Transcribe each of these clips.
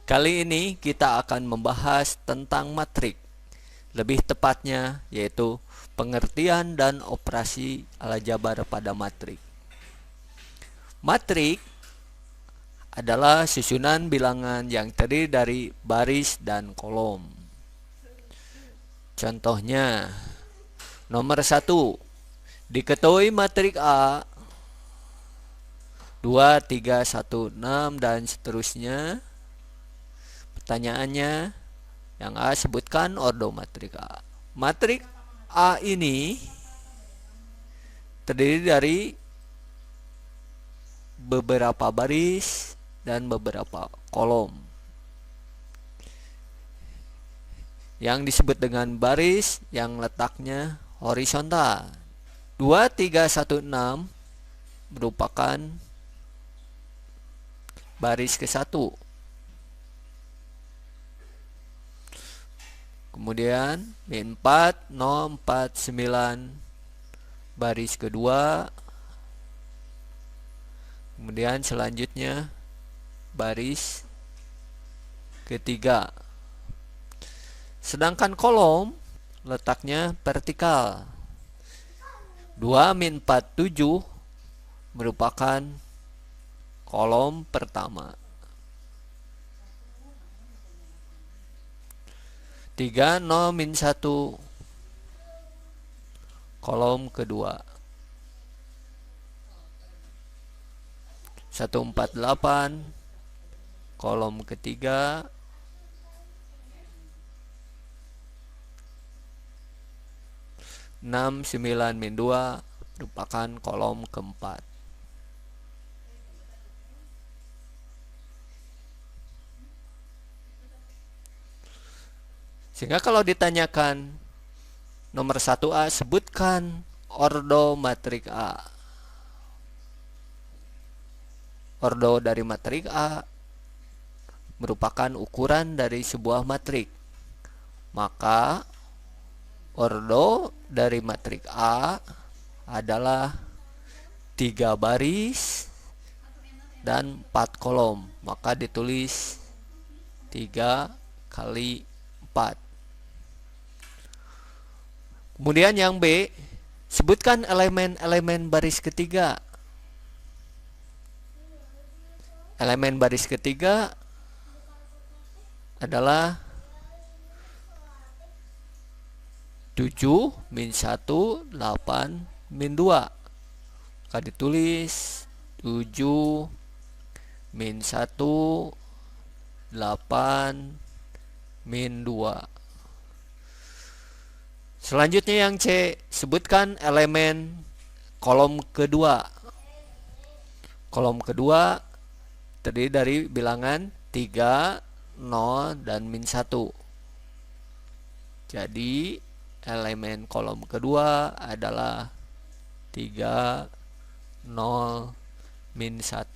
Kali ini kita akan membahas tentang matrik, lebih tepatnya yaitu pengertian dan operasi aljabar pada matrik. Matrik adalah susunan bilangan yang terdiri dari baris dan kolom. Contohnya, nomor 1, diketahui matrik A 2, 3, 1, 6 dan seterusnya. Pertanyaannya, yang A sebutkan ordo matrik A. Matrik A ini terdiri dari beberapa baris dan beberapa kolom. Yang disebut dengan baris yang letaknya horizontal. 2, 3, 1, 6 merupakan baris ke-1. Kemudian min 4, 0, 4, 9 baris kedua. Kemudian selanjutnya baris ketiga. Sedangkan kolom letaknya vertikal. 2 min 4, 7 merupakan kolom pertama. 3, 0, min 1 kolom kedua. 1, 4, 8 kolom ketiga. 6, 9, min 2 merupakan kolom keempat. Sehingga kalau ditanyakan nomor 1A, sebutkan ordo matrik A. Ordo dari matrik A merupakan ukuran dari sebuah matrik. Maka ordo dari matrik A adalah 3 baris dan 4 kolom. Maka ditulis 3 kali 4. Kemudian yang B, sebutkan elemen-elemen baris ketiga. Elemen baris ketiga adalah 7, min 1, 8, min 2. Maka ditulis 7, min 1, 8, min 2. Selanjutnya yang C, sebutkan elemen kolom kedua. Kolom kedua terdiri dari bilangan 3, 0, dan min 1. Jadi elemen kolom kedua adalah 3, 0, min 1.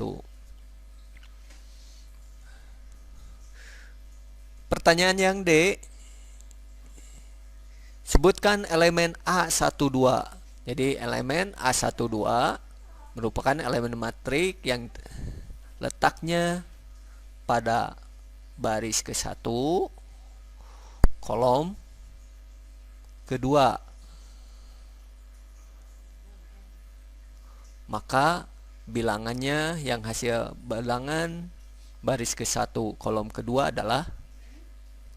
Pertanyaan yang D, sebutkan elemen A12. Jadi elemen A12 merupakan elemen matrik yang letaknya pada baris ke-1, kolom kedua. Maka bilangannya yang hasil bilangan baris ke-1 kolom kedua adalah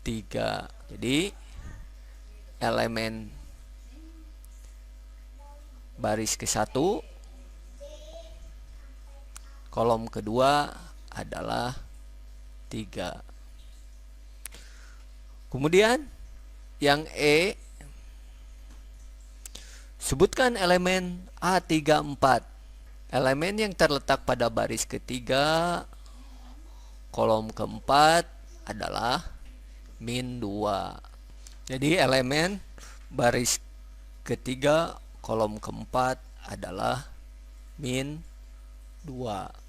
3. Jadi elemen baris ke-1 kolom kedua adalah 3. Kemudian yang E, sebutkan elemen A34. Elemen yang terletak pada baris ketiga kolom keempat adalah min 2. Jadi elemen baris ketiga kolom keempat adalah min 2.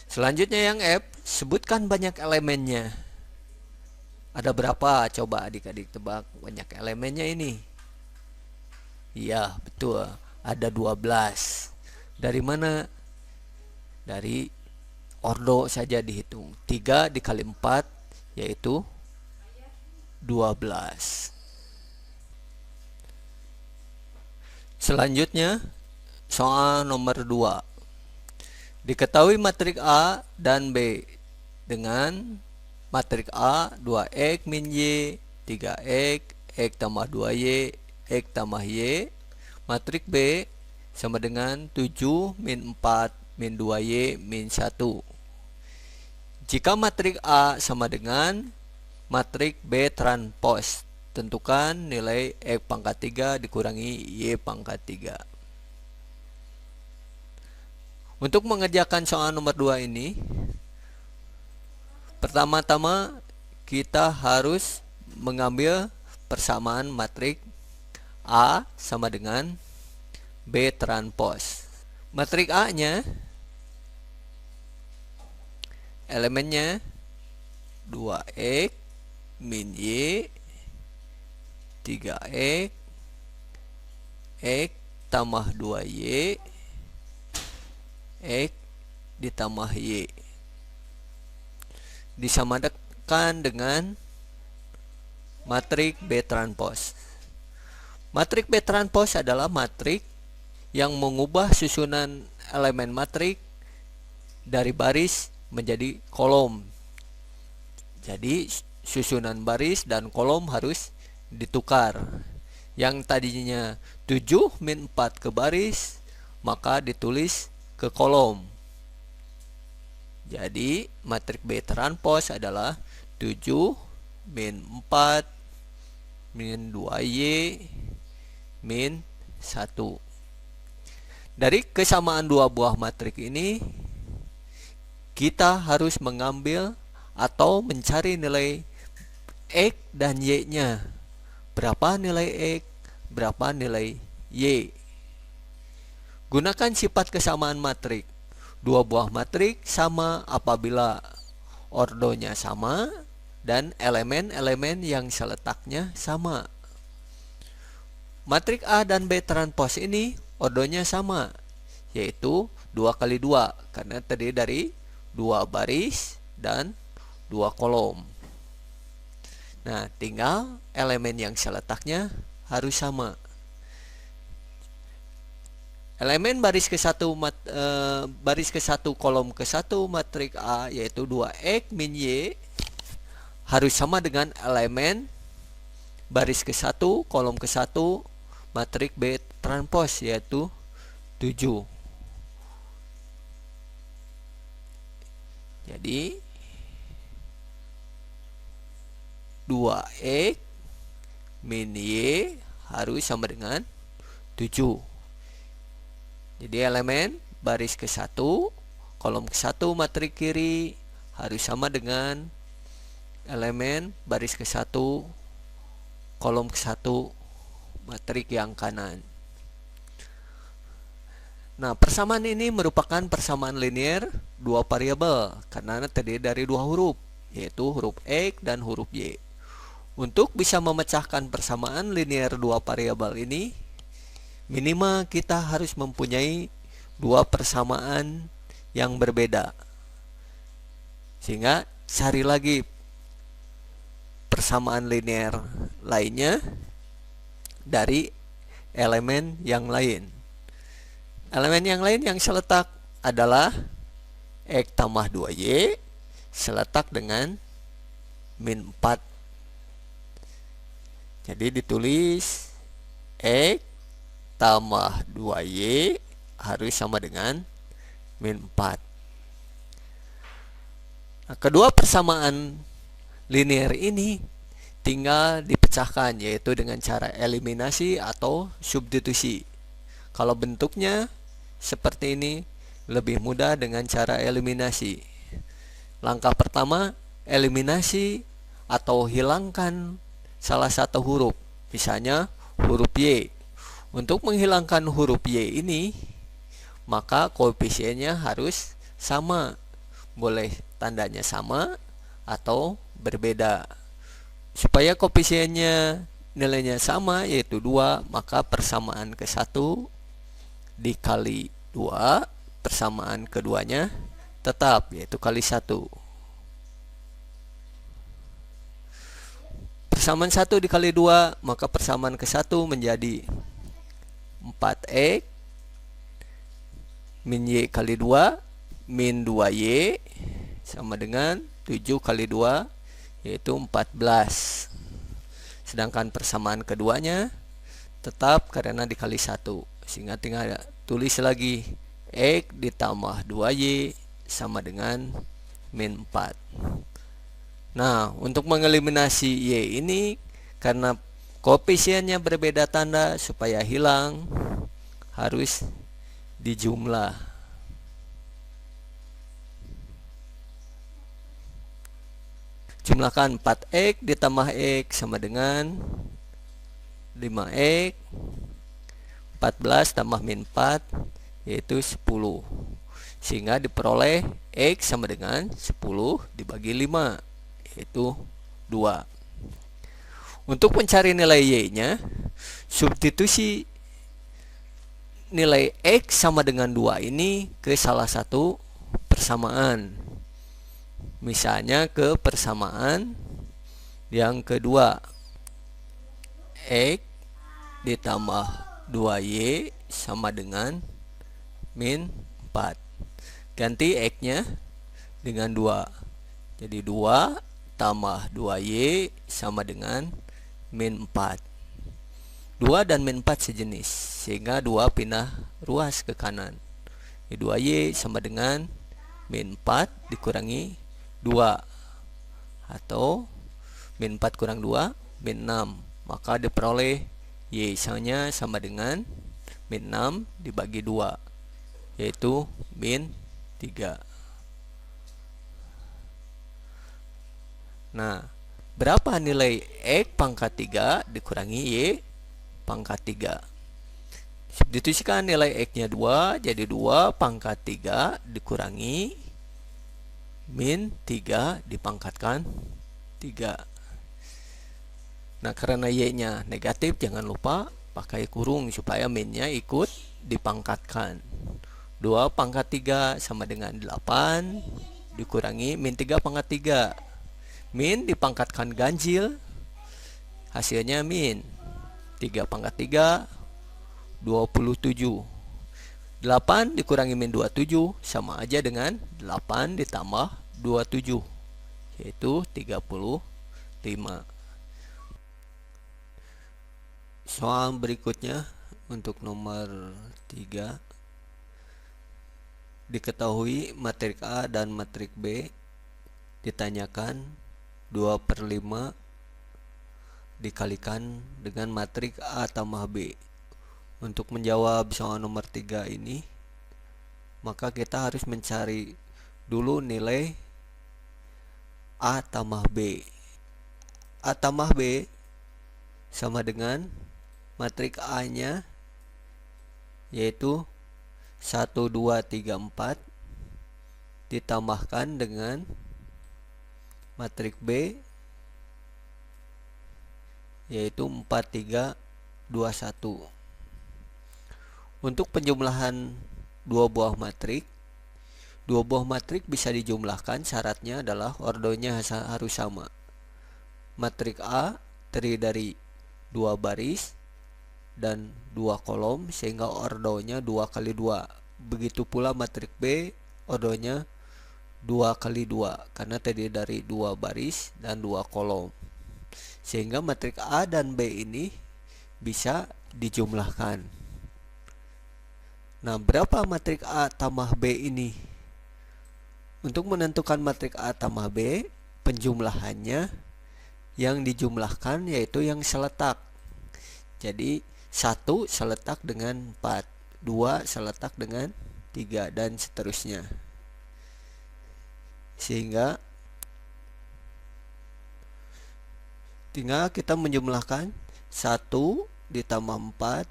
Selanjutnya yang F, sebutkan banyak elemennya. Ada berapa? Coba adik-adik tebak banyak elemennya ini. Iya, betul. Ada 12. Dari mana? Dari ordo saja dihitung. 3 dikali 4 yaitu 12. Selanjutnya soal nomor 2. Diketahui matrik A dan B dengan matrik A 2x min Y, 3x, x tambah 2y, x tambah y. Matrik B sama dengan 7 min 4 min 2y min 1. Jika matrik A sama dengan matrik B transpose, tentukan nilai x pangkat 3 dikurangi y pangkat 3. Untuk mengerjakan soal nomor 2 ini, pertama-tama kita harus mengambil persamaan matrik A sama dengan B transpose. Matrik A-nya elemennya 2x min y, 3x, x tambah 2y, x ditambah y, disamakan dengan matrik B transpose. Matrik B transpose adalah matrik yang mengubah susunan elemen matrik dari baris menjadi kolom. Jadi susunan baris dan kolom harus ditukar. Yang tadinya 7 min 4 ke baris, maka ditulis ke kolom. Jadi matrik B transpose adalah 7 min 4 min 2y min 1. Dari kesamaan dua buah matrik ini, kita harus mengambil atau mencari nilai x dan y-nya. Berapa nilai x, berapa nilai y. Gunakan sifat kesamaan matrik. Dua buah matrik sama apabila ordonya sama dan elemen-elemen yang seletaknya sama. Matrik A dan B transpose ini ordonya sama, yaitu 2 kali 2 karena terdiri dari 2 baris dan 2 kolom. Nah, tinggal elemen yang seletaknya harus sama. Elemen baris ke-1 kolom ke-1 matrik A yaitu 2x min y harus sama dengan elemen baris ke-1 kolom ke-1 matrik B transpose yaitu 7. Jadi 2x min y harus sama dengan 7. Jadi elemen baris ke-1 kolom ke-1 matrik kiri harus sama dengan elemen baris ke-1 kolom ke-1 matrik yang kanan. Nah, persamaan ini merupakan persamaan linear dua variabel karena terdiri dari dua huruf, yaitu huruf x dan huruf y. Untuk bisa memecahkan persamaan linear dua variabel ini, minimal kita harus mempunyai dua persamaan yang berbeda. Sehingga cari lagi persamaan linear lainnya dari elemen yang lain. Elemen yang lain yang seletak adalah x tambah 2y seletak dengan min 4. Jadi ditulis x tambah 2y harus sama dengan min 4. Nah, kedua persamaan linear ini tinggal dipecahkan, yaitu dengan cara eliminasi atau substitusi. Kalau bentuknya seperti ini, lebih mudah dengan cara eliminasi. Langkah pertama, eliminasi atau hilangkan salah satu huruf, misalnya huruf y. Untuk menghilangkan huruf y ini, maka koefisiennya harus sama. Boleh tandanya sama atau berbeda. Supaya koefisiennya nilainya sama, yaitu 2, maka persamaan ke-1 dikali 2, persamaan keduanya tetap, yaitu kali 1. Persamaan 1 dikali 2, maka persamaan ke 1 menjadi 4x min y kali 2 min 2y sama dengan 7 kali 2, yaitu 14. Sedangkan persamaan keduanya tetap karena dikali 1, sehingga tinggal tulis lagi x ditambah 2y sama dengan min 4. Nah, untuk mengeliminasi y ini, karena koefisiennya berbeda tanda, supaya hilang harus dijumlah. Jumlahkan 4x ditambah x sama dengan 5x, 14 tambah min 4 yaitu 10, sehingga diperoleh x sama dengan 10 dibagi 5 yaitu 2. Untuk mencari nilai y nya, substitusi nilai x sama dengan 2 ini ke salah satu persamaan. Misalnya ke persamaan yang kedua, x ditambah 2y sama dengan min 4. Ganti x nya dengan 2, jadi 2 tambah 2y sama dengan min 4. 2 dan min 4 sejenis, sehingga 2 pindah ruas ke kanan. 2y sama dengan min 4 dikurangi 2, atau min 4 kurang 2 min 6, maka diperoleh y nya sama dengan min 6 dibagi 2 yaitu min 3. Nah, berapa nilai x pangkat 3 dikurangi y pangkat 3? Substitusikan nilai x nya 2, jadi 2 pangkat 3 dikurangi min 3 dipangkatkan 3. Nah, karena y nya negatif, jangan lupa pakai kurung supaya min nya ikut dipangkatkan. 2 pangkat 3 sama dengan 8 dikurangi min 3 pangkat 3. Min dipangkatkan ganjil, hasilnya min 3 pangkat 3 27. 8 dikurangi min 27 sama aja dengan 8 ditambah 27 yaitu 35. Soal berikutnya untuk nomor 3. Diketahui matrik A dan matrik B ditanyakan 2/5 dikalikan dengan matrik A tambah B. Untuk menjawab soal nomor 3 ini, maka kita harus mencari dulu nilai A tambah B. A tambah B sama dengan matrik A nya yaitu 1, 2, 3, 4 ditambahkan dengan matrik B yaitu 4, 3, 2, 1. Untuk penjumlahan dua buah matrik bisa dijumlahkan, syaratnya adalah ordonya harus sama. Matrik A terdiri dari 2 baris dan 2 kolom, sehingga ordonya 2 kali 2. Begitu pula matrik B, ordonya 2 kali 2 karena terdiri dari 2 baris dan 2 kolom, sehingga matrik A dan B ini bisa dijumlahkan. Nah, berapa matrik A tambah B ini? Untuk menentukan matrik A tambah B, penjumlahannya yang dijumlahkan yaitu yang seletak. Jadi 1 seletak dengan 4, 2 seletak dengan 3, dan seterusnya. Sehingga tinggal kita menjumlahkan 1 ditambah 4,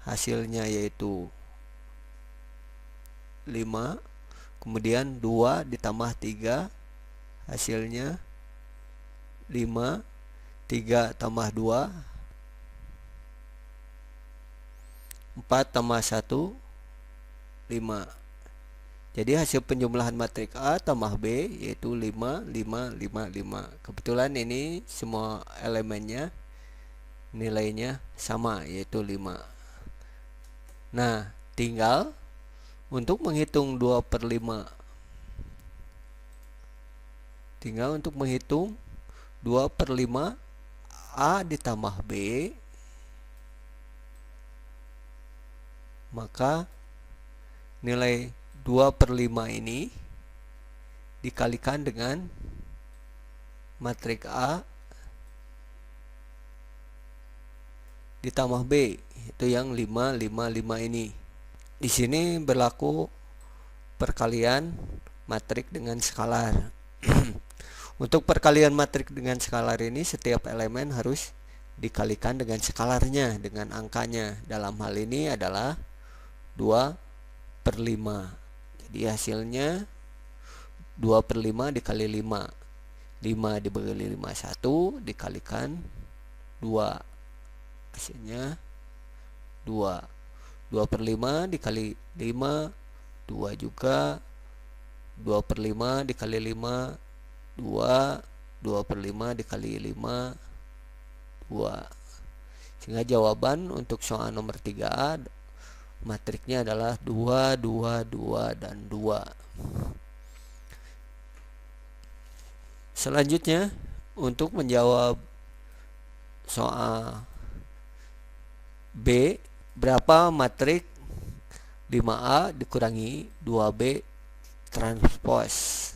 hasilnya yaitu 5. Kemudian 2 ditambah 3, hasilnya 5. 3 tambah 2, 4 tambah 1, 5. Jadi hasil penjumlahan matrik A tambah B yaitu 5, 5, 5, 5. Kebetulan ini semua elemennya nilainya sama yaitu 5. Nah, tinggal untuk menghitung 2/5. Tinggal untuk menghitung 2/5 A ditambah B, maka nilai 2/5 ini dikalikan dengan matrik A ditambah B, itu yang 5, 5, 5 ini. Di sini berlaku perkalian matrik dengan skalar. Untuk perkalian matrik dengan skalar ini, setiap elemen harus dikalikan dengan skalarnya, dengan angkanya. Dalam hal ini adalah 2/5. Jadi hasilnya 2/5 dikali 5. 5 dibagi 5 1 dikalikan 2. Hasilnya 2. 2/5 dikali 5 2 juga. 2/5 dikali 5 2. 2/5 dikali 5 2. Sehingga jawaban untuk soal nomor 3A matriknya adalah 2, 2, 2, dan 2. Selanjutnya, untuk menjawab soal B, berapa matrik 5A dikurangi 2B transpos?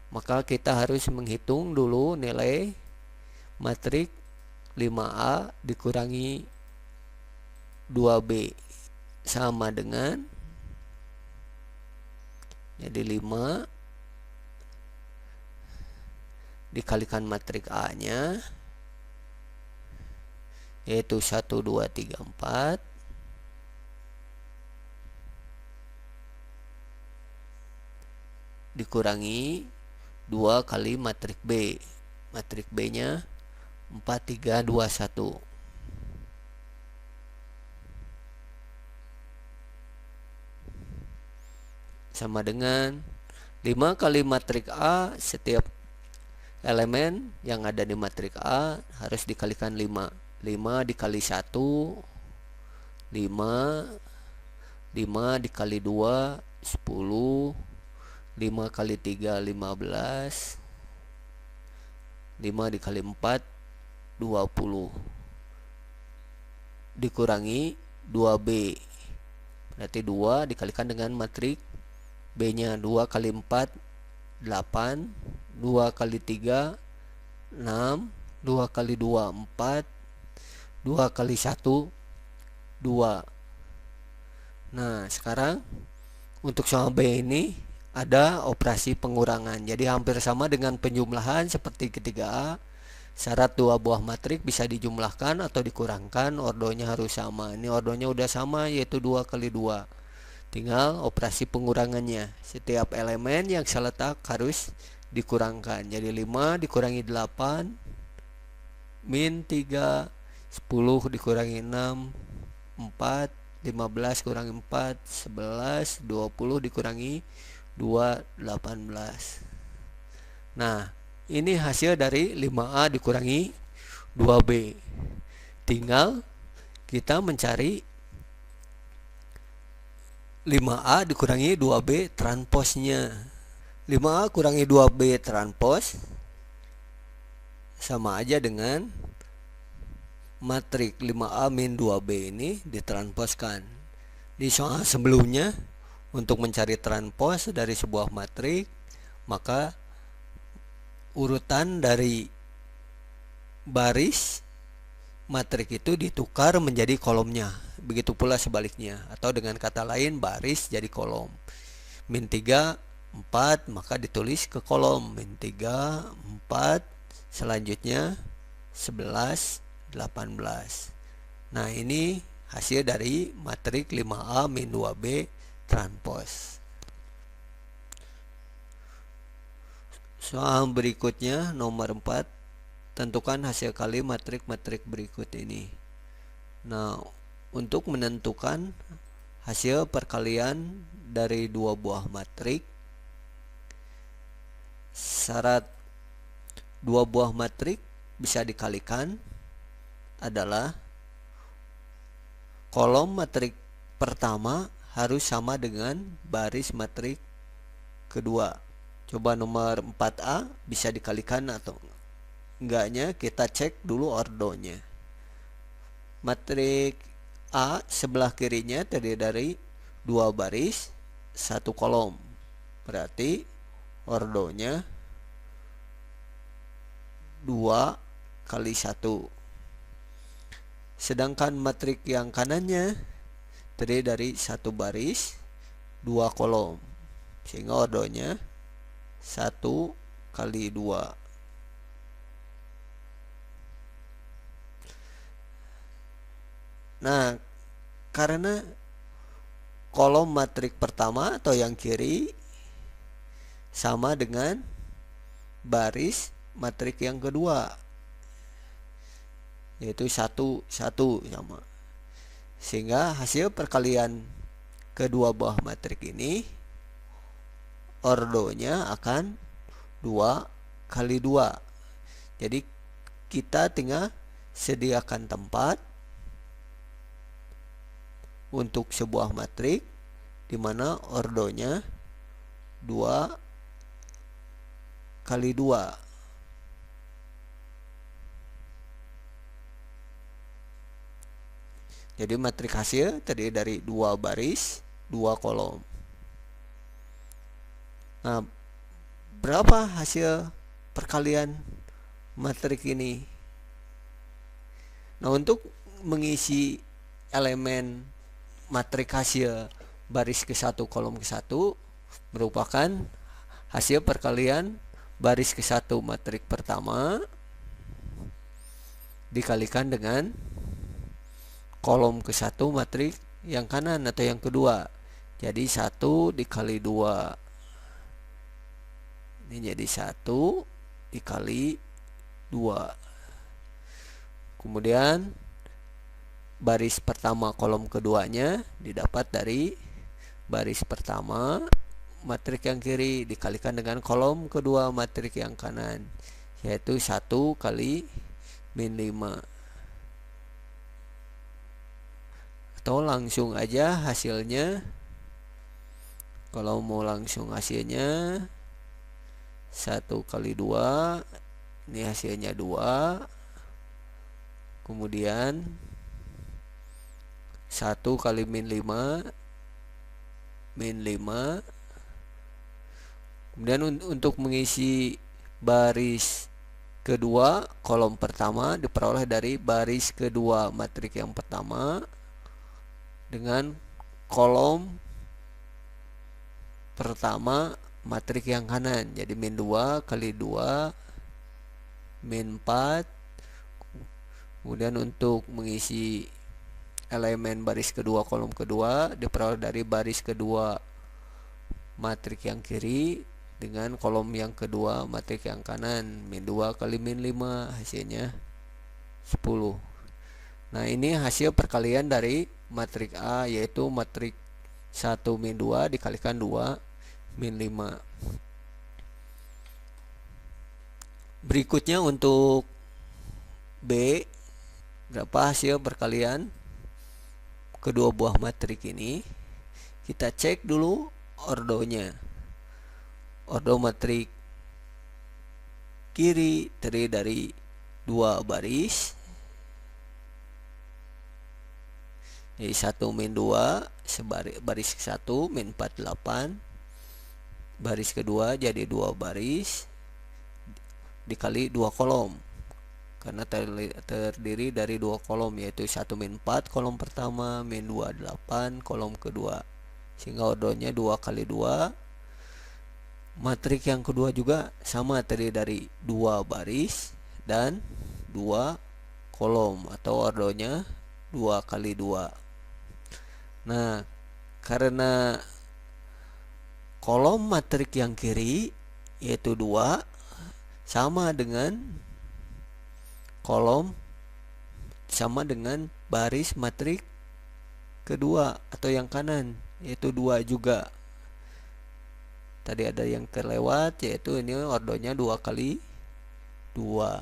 Maka kita harus menghitung dulu nilai matrik 5A dikurangi 2B sama dengan, jadi 5 dikalikan matrik A nya yaitu 1, 2, 3, 4 dikurangi 2 kali matrik B. Matrik B nya 4, 3, 2, 1 sama dengan 5 kali matrik A. Setiap elemen yang ada di matrik A harus dikalikan 5. 5 dikali 1 5. 5 dikali 2 10. 5 kali 3 15. 5 dikali 4 20 dikurangi 2B. Berarti 2 dikalikan dengan matrik B nya 2 kali 4 8. 2 kali 3 6. 2 kali 2 4. 2 kali 1 2. Nah, sekarang untuk soal B ini ada operasi pengurangan. Jadi hampir sama dengan penjumlahan seperti ketiga A. Syarat 2 buah matrik bisa dijumlahkan atau dikurangkan, ordonya harus sama. Ini ordonya udah sama yaitu 2 kali 2. Tinggal operasi pengurangannya. Setiap elemen yang saya letak harus dikurangkan. Jadi 5 dikurangi 8 min 3. 10 dikurangi 6 4. 15 kurangi 4 11. 20 dikurangi 2 18. Nah, ini hasil dari 5A dikurangi 2B. Tinggal kita mencari 5A dikurangi 2B transposnya. 5A kurangi 2B transpos sama aja dengan matrik 5A min 2B ini ditransposkan. Di soal sebelumnya, untuk mencari transpos dari sebuah matrik, maka urutan dari baris matrik itu ditukar menjadi kolomnya. Begitu pula sebaliknya, atau dengan kata lain baris jadi kolom. Min 3 4 maka ditulis ke kolom min 3 4. Selanjutnya 11 18. Nah, ini hasil dari matrik 5A min 2B transpos. Soal berikutnya nomor 4, tentukan hasil kali matrik-matrik berikut ini. Nah, untuk menentukan hasil perkalian dari dua buah matrik. Syarat dua buah matrik bisa dikalikan adalah kolom matrik pertama harus sama dengan baris matrik kedua. Coba nomor 4A bisa dikalikan atau enggaknya kita cek dulu ordonya. Matrik A sebelah kirinya terdiri dari dua baris, satu kolom. Berarti ordonya 2 kali 1. Sedangkan matrik yang kanannya terdiri dari satu baris, dua kolom. Sehingga ordonya 1 kali 2. Nah, karena kolom matrik pertama atau yang kiri sama dengan baris matrik yang kedua, yaitu 1, 1 sama. Sehingga hasil perkalian kedua buah matrik ini ordonya akan 2 kali 2. Jadi kita tinggal sediakan tempat untuk sebuah matrik di mana ordonya 2 kali 2. Jadi matrik hasil terdiri dari dua baris, dua kolom. Nah, berapa hasil perkalian matrik ini? Nah, untuk mengisi elemen matrik hasil baris ke-1 kolom ke-1 merupakan hasil perkalian baris ke-1 matrik pertama dikalikan dengan kolom ke-1 matrik yang kanan atau yang kedua. Jadi 1 dikali 2. Ini jadi 1 dikali 2. Kemudian baris pertama kolom keduanya didapat dari baris pertama matrik yang kiri dikalikan dengan kolom kedua matrik yang kanan, yaitu 1 kali min 5. Atau langsung aja hasilnya, kalau mau langsung hasilnya 1 kali 2, ini hasilnya 2. Kemudian 1 kali min 5, min 5. Kemudian untuk mengisi baris kedua kolom pertama diperoleh dari baris kedua matrik yang pertama dengan kolom pertama matrik yang kanan. Jadi min 2 kali 2 min 4. Kemudian untuk mengisi elemen baris kedua kolom kedua diperoleh dari baris kedua matrik yang kiri dengan kolom yang kedua matrik yang kanan. Min 2 kali min 5 hasilnya 10. Nah, ini hasil perkalian dari matrik A, yaitu matrik 1 min 2 dikalikan 2 min 5. Berikutnya untuk B, berapa hasil perkalian kedua buah matrik ini? Kita cek dulu ordonya. Ordo matrik kiri terdiri dari dua baris, jadi 1 min 2 baris ke 1 min 4 8. Baris kedua jadi 2 baris dikali 2 kolom, karena terdiri dari 2 kolom, yaitu 1 min 4 kolom pertama, min 2 8 kolom kedua, sehingga ordonya 2 kali 2. Matrik yang kedua juga sama, terdiri dari 2 baris dan 2 kolom, atau ordonya 2 kali 2. Nah, karena kolom matrik yang kiri yaitu 2 sama dengan baris matrik kedua atau yang kanan, yaitu 2 juga. Tadi ada yang terlewat, yaitu ini ordonya 2 kali 2.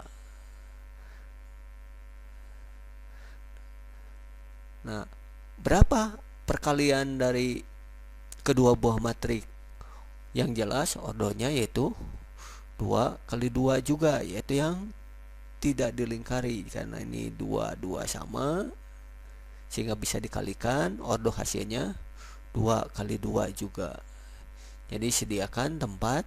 Nah, berapa perkalian dari kedua buah matrik? Yang jelas ordonya yaitu 2 kali 2 juga, yaitu yang tidak dilingkari, karena ini 2 sama, sehingga bisa dikalikan, ordo hasilnya 2 kali 2 juga. Jadi sediakan tempat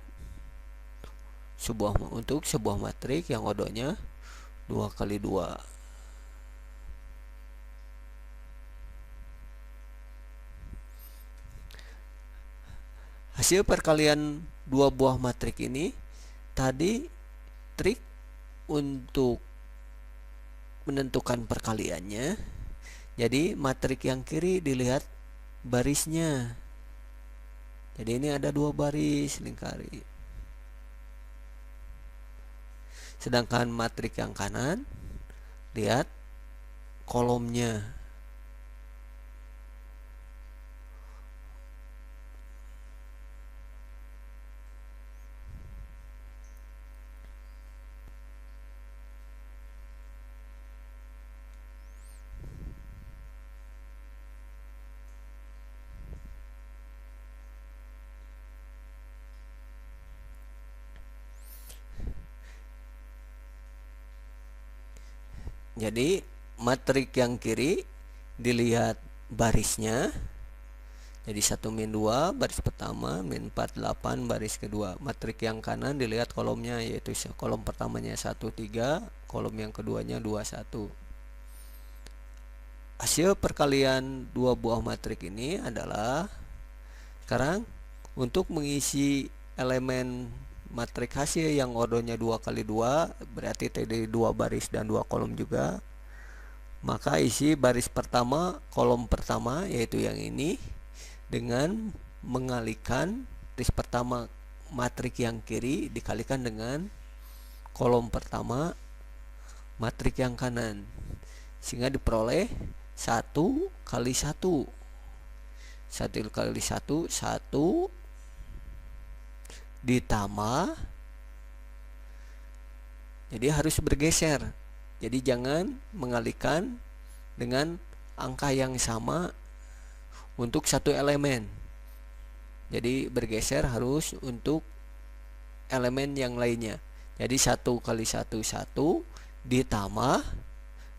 untuk sebuah matrik yang ordonya 2 kali 2. Hasil perkalian dua buah matrik ini tadi trik untuk menentukan perkaliannya. Jadi matrik yang kiri dilihat barisnya. Jadi ini ada 2 baris lingkari. Sedangkan matrik yang kanan, lihat kolomnya. Jadi matrik yang kiri dilihat barisnya. Jadi 1 min 2 baris pertama, min 4 8 baris kedua. Matrik yang kanan dilihat kolomnya, yaitu kolom pertamanya 1 3, kolom yang keduanya 2 1. Hasil perkalian dua buah matrik ini adalah, sekarang untuk mengisi elemen matrik hasil yang ordonya 2 kali 2, berarti tadi 2 baris dan 2 kolom juga. Maka isi baris pertama, kolom pertama, yaitu yang ini, dengan mengalihkan baris pertama matrik yang kiri dikalikan dengan kolom pertama matrik yang kanan, sehingga diperoleh 1 kali 1. 1 kali 1 1 ditambah, jadi harus bergeser, jadi jangan mengalihkan dengan angka yang sama untuk satu elemen, jadi bergeser harus untuk elemen yang lainnya. Jadi 1 kali 1 1 ditambah,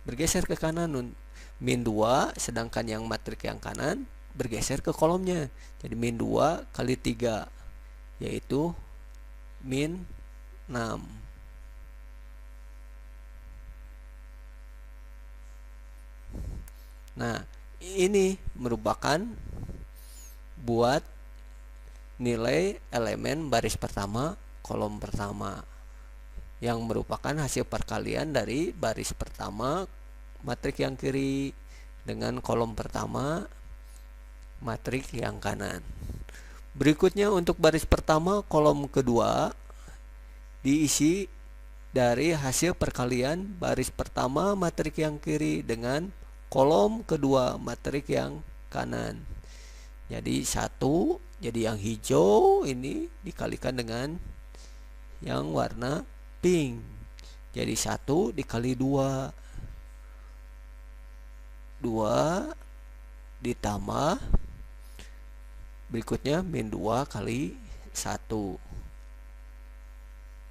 bergeser ke kanan, min 2, sedangkan yang matrik yang kanan bergeser ke kolomnya, jadi min 2 kali 3, yaitu min 6. Nah, ini merupakan buat nilai elemen baris pertama, kolom pertama, yang merupakan hasil perkalian dari baris pertama matrik yang kiri dengan kolom pertama matrik yang kanan. Berikutnya untuk baris pertama kolom kedua diisi dari hasil perkalian baris pertama matrik yang kiri dengan kolom kedua matrik yang kanan. Jadi 1, jadi yang hijau ini dikalikan dengan yang warna pink. Jadi 1 dikali 2 ditambah, berikutnya min 2 kali 1,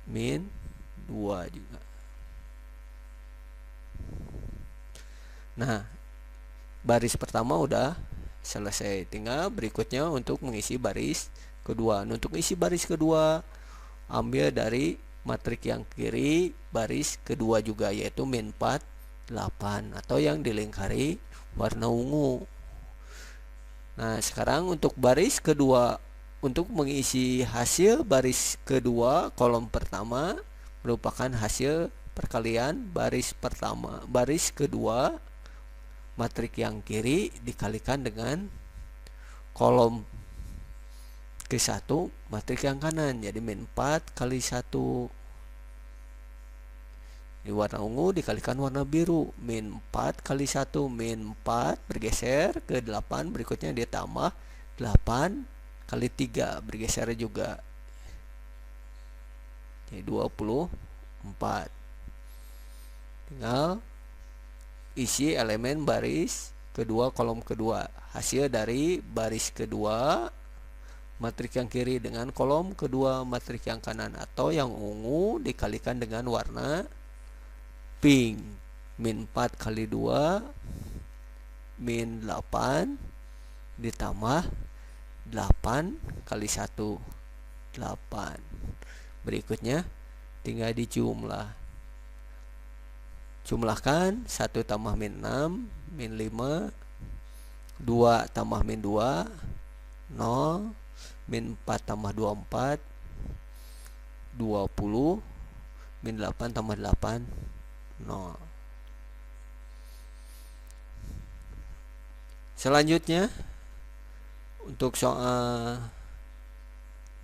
min 2 juga. Nah, baris pertama udah selesai, tinggal berikutnya untuk mengisi baris kedua. Untuk isi baris kedua, ambil dari matrik yang kiri baris kedua juga, yaitu min 4 8 atau yang dilingkari warna ungu. Nah, sekarang untuk baris kedua, untuk mengisi hasil baris kedua kolom pertama merupakan hasil perkalian baris pertama, baris kedua matrik yang kiri dikalikan dengan kolom ke-1 matrik yang kanan, jadi min 4 kali 1, Di warna ungu dikalikan warna biru, min 4 kali 1, min 4 bergeser ke 8, berikutnya dia tambah 8 kali 3 bergeser juga, jadi 24. Tinggal isi elemen baris kedua kolom kedua, hasil dari baris kedua matrik yang kiri dengan kolom kedua matrik yang kanan, atau yang ungu dikalikan dengan warna pink, min 4 kali 2 min 8 ditambah 8 kali 1, 8. Berikutnya tinggal jumlahkan 1 tambah min 6 min 5, 2 tambah min 2 0, min 4 tambah 24 20, min 8 tambah 8 0. Selanjutnya untuk soal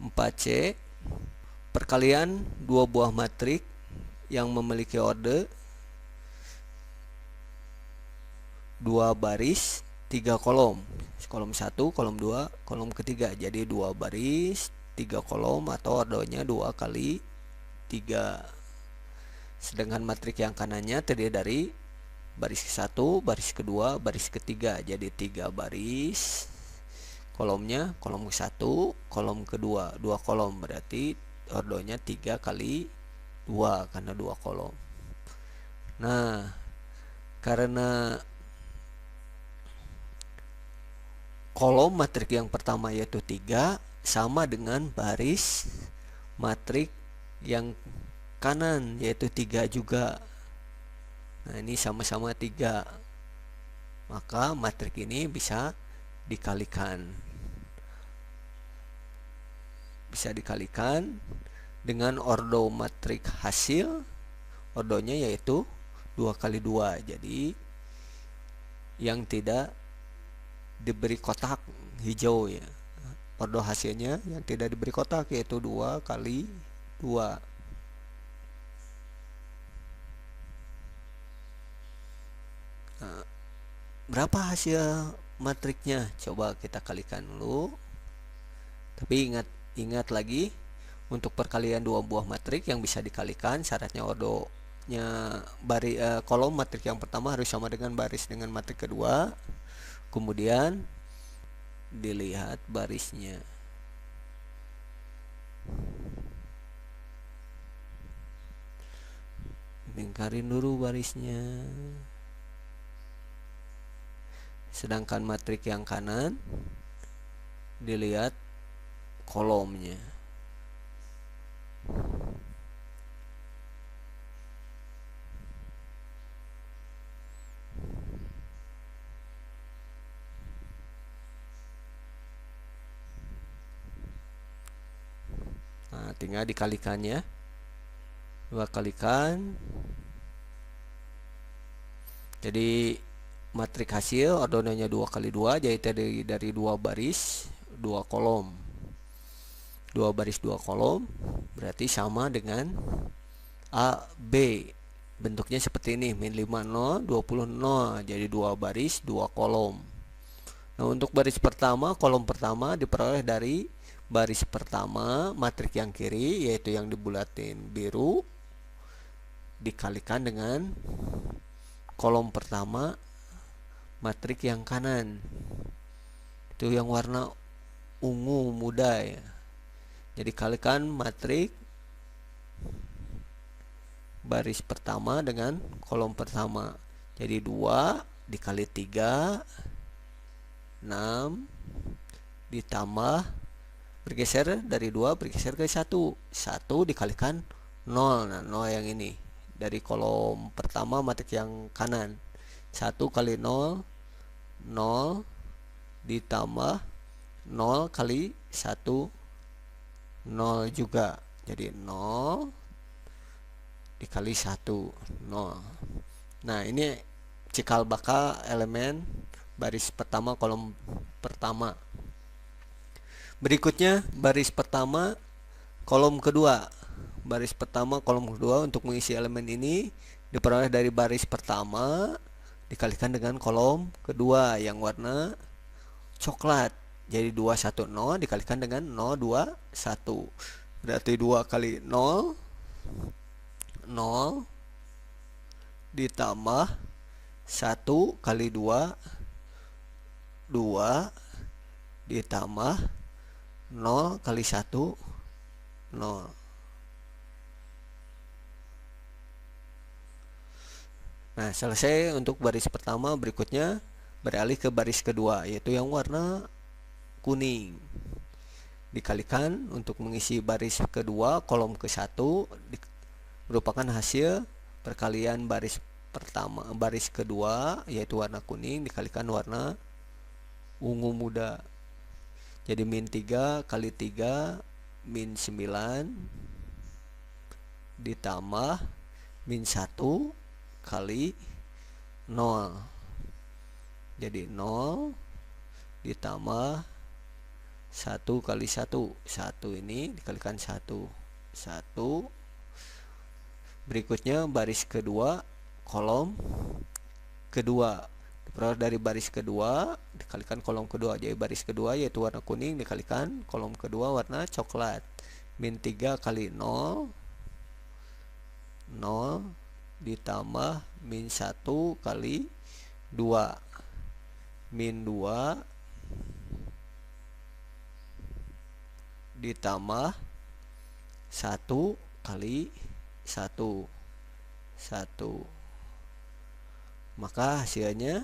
4C, perkalian dua buah matrik yang memiliki orde 2 baris 3 kolom, kolom 1, kolom 2, kolom ketiga, jadi 2 baris 3 kolom atau ordenya 2 kali 3. Sedangkan matrik yang kanannya terdiri dari baris ke-1, baris kedua, baris ketiga, jadi 3 baris, kolomnya kolom ke-1, kolom kedua 2 kolom, berarti ordenya 3 kali 2 karena 2 kolom. Nah, karena kolom matrik yang pertama yaitu 3 sama dengan baris matrik yang kanan yaitu 3 juga. Nah, ini sama-sama 3, maka matrik ini bisa dikalikan. Dengan ordo matrik hasil, ordonya yaitu 2 kali 2. Jadi yang tidak diberi kotak hijau ya, ordo hasilnya yang tidak diberi kotak yaitu 2 kali 2. Nah, berapa hasil matriknya? Coba kita kalikan dulu. Tapi ingat lagi, untuk perkalian dua buah matrik yang bisa dikalikan, syaratnya ordonya kolom matrik yang pertama harus sama dengan baris dengan matrik kedua. Kemudian dilihat barisnya. Lingkarin dulu barisnya. Sedangkan matrik yang kanan dilihat kolomnya. Nah, tinggal dikalikannya. 2 kalikan. Jadi matrik hasil ordonanya 2 kali 2, jadi dari 2 baris 2 kolom. 2 baris 2 kolom berarti sama dengan A, B. Bentuknya seperti ini, min 5 0, 20 0, jadi 2 baris 2 kolom. Nah, untuk baris pertama, kolom pertama diperoleh dari baris pertama matrik yang kiri, yaitu yang dibulatin biru, dikalikan dengan kolom pertama matrik yang kanan, itu yang warna ungu muda ya. Jadi kalikan matrik baris pertama dengan kolom pertama, jadi 2 dikali 3 6 ditambah bergeser dari 2 bergeser ke 1 dikalikan 0. Nah, 0 yang ini dari kolom pertama matrik yang kanan, 1 kali 0 0 ditambah 0 kali 1 0 juga, jadi 0 dikali 1 0. Nah, ini cikal bakal elemen baris pertama kolom pertama. Berikutnya baris pertama kolom kedua, baris pertama kolom kedua untuk mengisi elemen ini diperoleh dari baris pertama dikalikan dengan kolom kedua yang warna coklat. Jadi 210 dikalikan dengan 021. Berarti 2 kali 0 0 ditambah 1 kali 2 2 ditambah 0 kali 1 0. Nah, selesai untuk baris pertama. Berikutnya beralih ke baris kedua, yaitu yang warna kuning. Dikalikan untuk mengisi baris kedua kolom ke-1 merupakan hasil perkalian baris pertama baris kedua, yaitu warna kuning dikalikan warna ungu muda. Jadi min 3 kali 3 min 9 ditambah min 1 kali 0. Jadi 0 ditambah 1 kali 1. 1 ini dikalikan 1. 1. Berikutnya baris kedua kolom kedua. Diperoleh dari baris kedua dikalikan kolom kedua. Jadi baris kedua yaitu warna kuning dikalikan kolom kedua warna coklat. Min 3 kali 0 0 ditambah min 1 kali 2 min 2 ditambah 1 kali 1 1. Maka hasilnya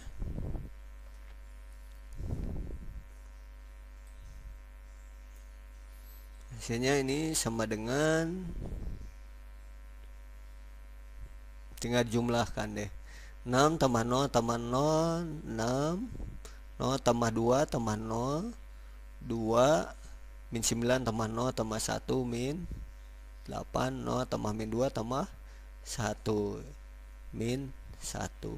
ini sama dengan, tinggal jumlahkan deh, 6 tambah 0 tambah 0 6 0 tambah 2 tambah 0 2 min 9 tambah 0 tambah 1 min 8 0 tambah min 2 tambah 1 min 1.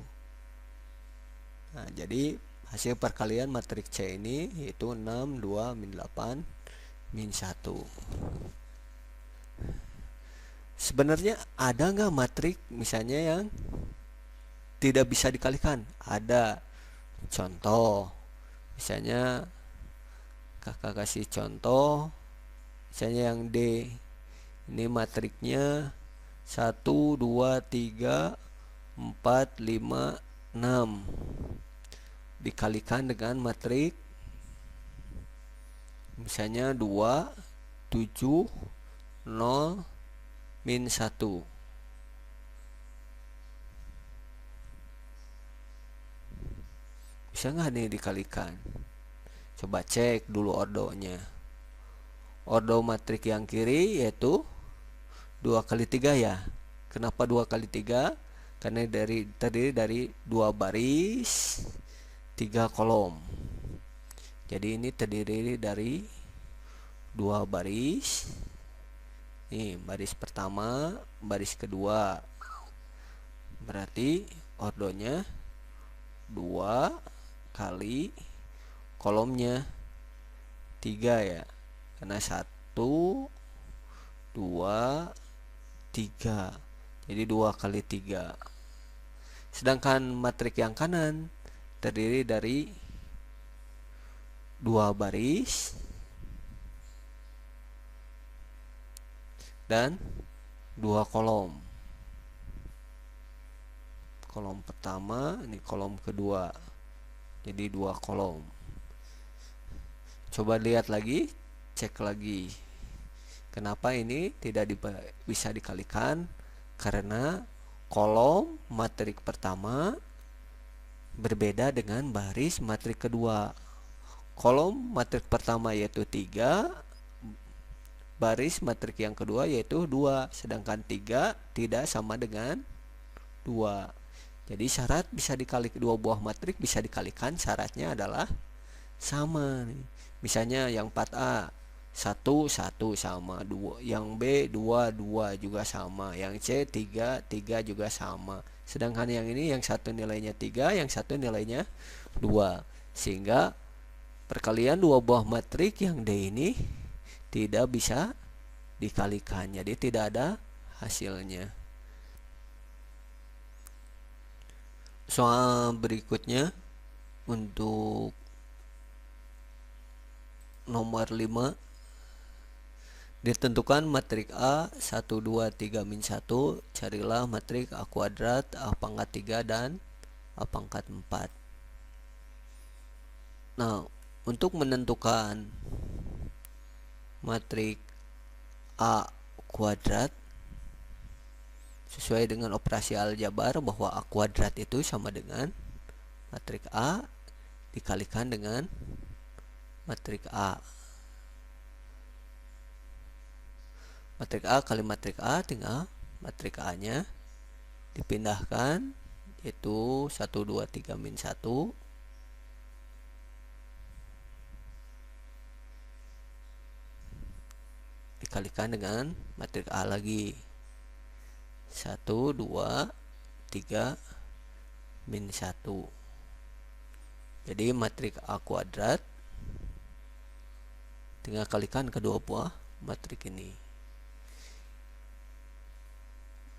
Nah, jadi hasil perkalian matriks C ini yaitu 6 2 min 8 min 1. Sebenarnya ada nggak matrik misalnya yang tidak bisa dikalikan? Ada. Contoh, misalnya kakak kasih contoh, misalnya yang D ini matriknya 1 2 3 4 5 6 dikalikan dengan matrik misalnya 2 7 0 min 1. Bisa nggak nih dikalikan? Coba cek dulu ordonya. Ordo matrik yang kiri yaitu 2 kali 3 ya. Kenapa 2 kali 3? Karena terdiri dari 2 baris 3 kolom. Jadi ini terdiri dari 2 baris. Nih, baris pertama, baris kedua. Berarti ordonya 2 kali kolomnya 3 ya. Karena 1 2 3. Jadi 2 kali 3. Sedangkan matrik yang kanan terdiri dari 2 baris dan 2 kolom. Kolom pertama, ini kolom kedua. Jadi 2 kolom. Coba lihat lagi, cek lagi. Kenapa ini tidak bisa dikalikan? Karena kolom matrik pertama berbeda dengan baris matrik kedua. Kolom matrik pertama yaitu 3, baris matrik yang kedua yaitu 2, sedangkan 3 tidak sama dengan 2. Jadi syarat bisa dikali dua buah matrik bisa dikalikan, syaratnya adalah sama nih. Misalnya yang 4A 1 1 sama 2, yang B 2 2 juga sama, yang C 3 3 juga sama. Sedangkan yang ini yang satu nilainya 3, yang satu nilainya 2. Sehingga perkalian dua buah matrik yang D ini tidak bisa dikalikan, jadi tidak ada hasilnya. Soal berikutnya untuk nomor 5, ditentukan matrik A 1, 2, 3, min 1, carilah matrik A kuadrat, A pangkat 3, dan A pangkat 4. Nah, untuk menentukan matrik A kuadrat sesuai dengan operasi aljabar, bahwa A kuadrat itu sama dengan matrik A dikalikan dengan matrik A. Matrik A kali matrik A, tinggal matrik A nya dipindahkan, yaitu 1, 2, 3, min 1 dikalikan dengan matrik A lagi, 1, 2, 3, min 1. Jadi matrik A kuadrat tinggal kalikan kedua buah matrik ini.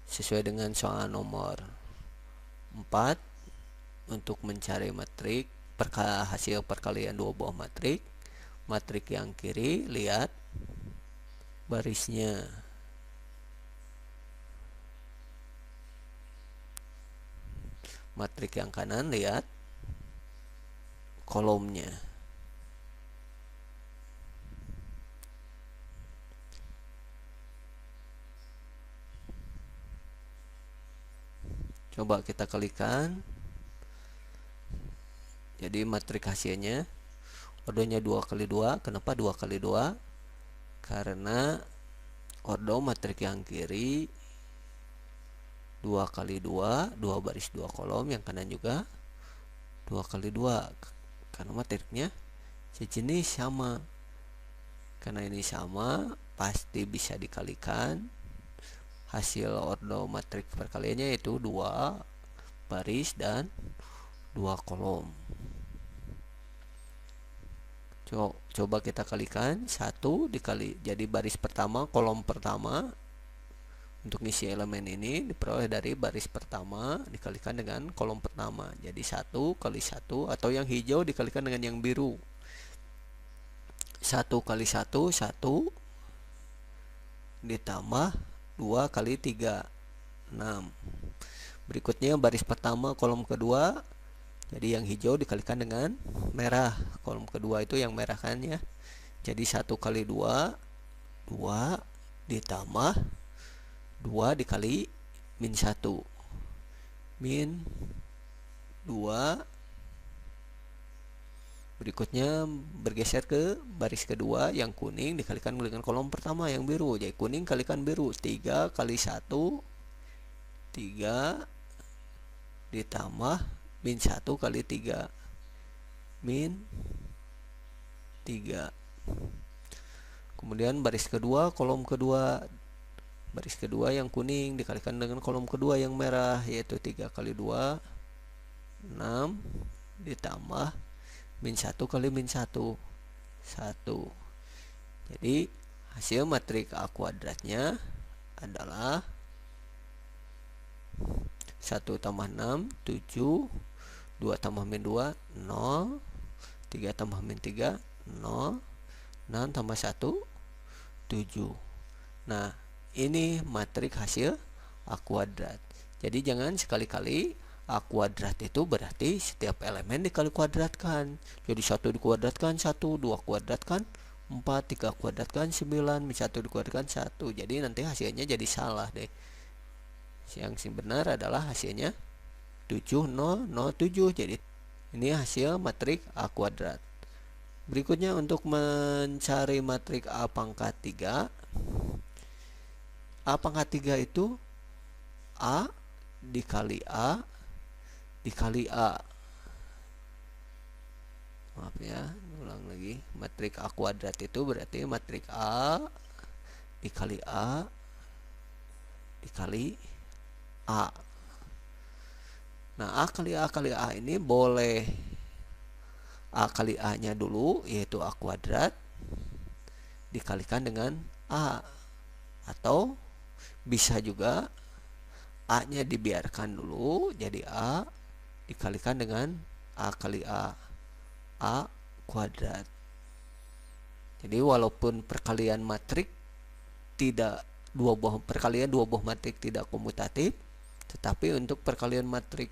Sesuai dengan soal nomor 4, untuk mencari matrik hasil perkalian dua buah matrik, matrik yang kiri lihat barisnya, matrik yang kanan lihat kolomnya. Coba kita kalikan. Jadi matrik hasilnya ordonya 2 kali 2. Kenapa 2 kali 2? Karena ordo matrik yang kiri 2 kali 2, 2 baris 2 kolom, yang kanan juga 2 kali 2. Karena matriknya sejenis, sama. Karena ini sama, pasti bisa dikalikan. Hasil ordo matrik perkaliannya yaitu 2 baris dan 2 kolom. Coba kita kalikan, 1 dikali, jadi baris pertama kolom pertama untuk ngisi elemen ini diperoleh dari baris pertama dikalikan dengan kolom pertama. Jadi 1 kali 1, atau yang hijau dikalikan dengan yang biru. 1 kali 1, 1 ditambah 2 kali 3, 6. Berikutnya baris pertama kolom kedua, jadi yang hijau dikalikan dengan merah. Kolom kedua itu yang merah kan ya. Jadi 1 kali 2, 2 ditambah 2 dikali min 1, min 2. Berikutnya bergeser ke baris kedua, yang kuning dikalikan dengan kolom pertama yang biru. Jadi kuning kalikan biru, 3 kali 1, 3 ditambah min 1 kali 3, min 3. Kemudian baris kedua kolom kedua, baris kedua yang kuning dikalikan dengan kolom kedua yang merah, yaitu 3 kali 2, 6 ditambah min 1 kali min 1, 1. Jadi hasil matrik A kuadratnya adalah 1 tambah 6, 7, 2 tambah min 2, 0, 3 tambah min 3, 0, 6 tambah 1, 7. Nah, ini matrik hasil A kuadrat. Jadi jangan sekali-kali A kuadrat itu berarti setiap elemen dikali kuadratkan. Jadi 1 dikuadratkan 1, 2 kuadratkan 4, 3 kuadratkan 9, 1 dikuadratkan 1. Jadi nanti hasilnya jadi salah deh. Yang benar adalah hasilnya 7007. Jadi ini hasil matrik A kuadrat. Berikutnya untuk mencari matrik A pangkat 3. A pangkat 3 itu A dikali A dikali A. Maaf ya, ulang lagi. Matrik A kuadrat itu berarti matrik A dikali A dikali A. Nah, A kali A kali A ini boleh A kali A nya dulu, yaitu A kuadrat dikalikan dengan A. Atau bisa juga A nya dibiarkan dulu, jadi A dikalikan dengan A kali A kuadrat. Jadi walaupun perkalian matrik tidak perkalian dua buah matrik tidak komutatif, tetapi untuk perkalian matrik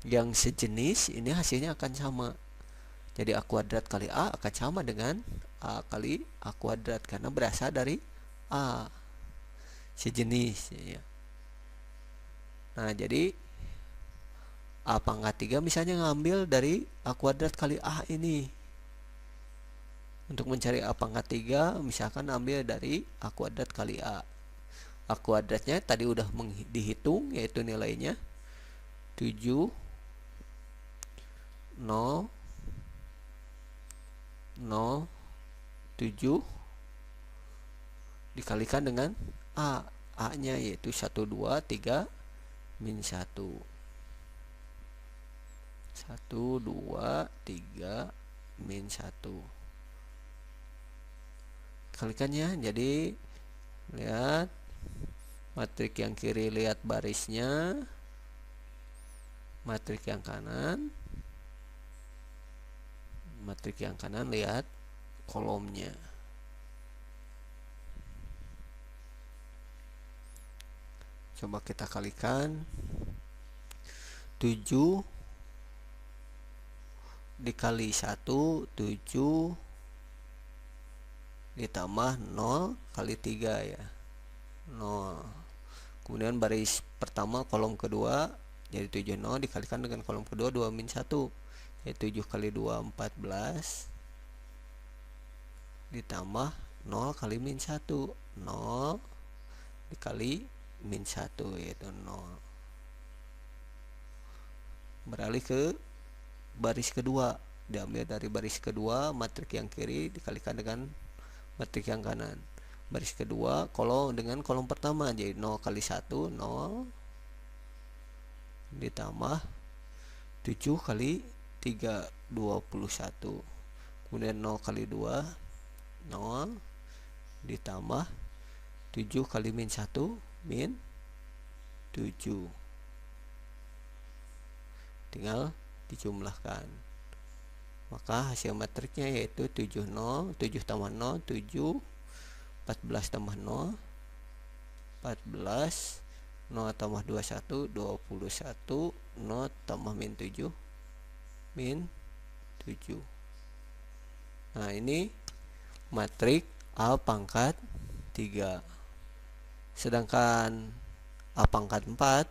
yang sejenis ini hasilnya akan sama. Jadi A kuadrat kali A akan sama dengan A kali A kuadrat karena berasal dari A sejenis ya. Nah, jadi A pangkat 3 misalnya ngambil dari A kuadrat kali A ini. Untuk mencari A pangkat 3 misalkan ambil dari A kuadrat kali A. A kuadratnya tadi udah dihitung, yaitu nilainya 7 0 0 7 dikalikan dengan A nya yaitu 1 2 3 min 1 1 2 3 min 1 kalikannya. Jadi lihat matrik yang kiri, lihat barisnya, matrik yang kanan lihat kolomnya. Coba kita kalikan 7 dikali 1 7 ditambah 0 kali 3 ya 0. Kemudian baris pertama kolom kedua jadi 7 0 dikalikan dengan kolom kedua 2 min 1 yaitu 7 kali 2 14 ditambah 0 kali min 1 0 dikali min 1 yaitu 0. Beralih ke baris kedua, diambil dari baris kedua matrik yang kiri dikalikan dengan matrik yang kanan. Baris kedua kolom dengan kolom pertama jadi 0 kali 1 0 ditambah 7 kali 3 21 kemudian 0 kali 2 0 ditambah 7 kali min 1 min 7 tinggal dijumlahkan, maka hasil matriknya yaitu 7 0 7 tambah 0 7 14 tambah 0 14 0 tambah 21 21 0 tambah min 7 min 7. Nah, ini matrik A pangkat 3. Sedangkan A pangkat 4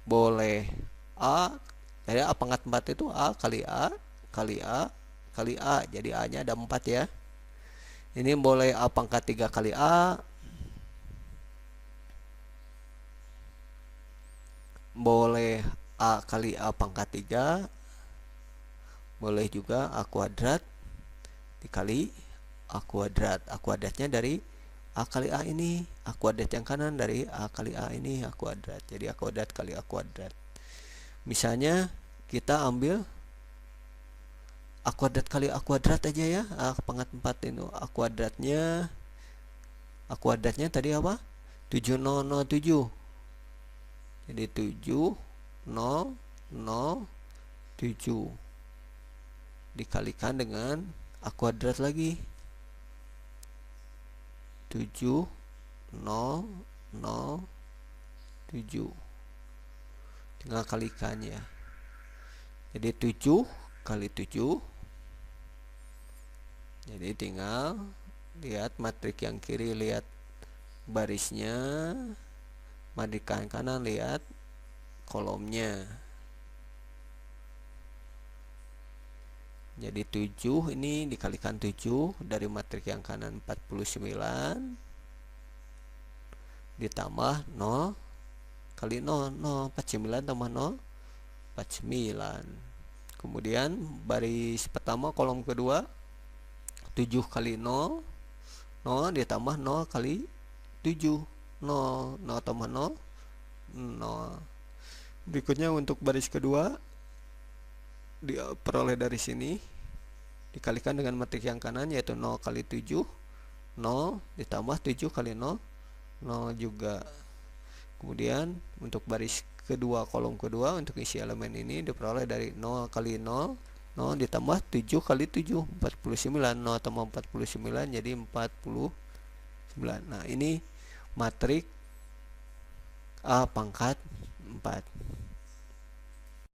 boleh jadi A pangkat 4 itu A kali A kali A kali A, jadi A nya ada 4 ya. Ini boleh A pangkat 3 kali A, boleh A kali A pangkat 3, boleh juga A kuadrat dikali A kuadrat. A kuadratnya dari A kali A ini, A kuadrat yang kanan dari A kali A ini A kuadrat. Jadi A kuadrat kali A kuadrat. Misalnya kita ambil A kuadrat kali A kuadrat aja ya. A pangkat 4 itu A kuadratnya tadi apa? 7007. Jadi 7007 dikalikan dengan A kuadrat lagi 7007, tinggal kalikannya. Jadi 7 kali 7, jadi tinggal lihat matrik yang kiri, lihat barisnya, matrik kanan lihat kolomnya. Jadi 7 ini dikalikan 7 dari matrik yang kanan 49 ditambah 0 kali 0 49 tambah 0 49. Kemudian baris pertama kolom kedua 7 kali 0 0 ditambah 0 kali 7 0 tambah 0 0. Berikutnya untuk baris kedua diperoleh dari sini dikalikan dengan matrik yang kanan yaitu 0 kali 7 0 ditambah 7 kali 0, 0 juga. Kemudian untuk baris kedua, kolom kedua, untuk isi elemen ini diperoleh dari 0 kali 0, 0 ditambah 7 kali 7, 49. 0 tambah 49 jadi 49. Nah, ini matrik A pangkat 4.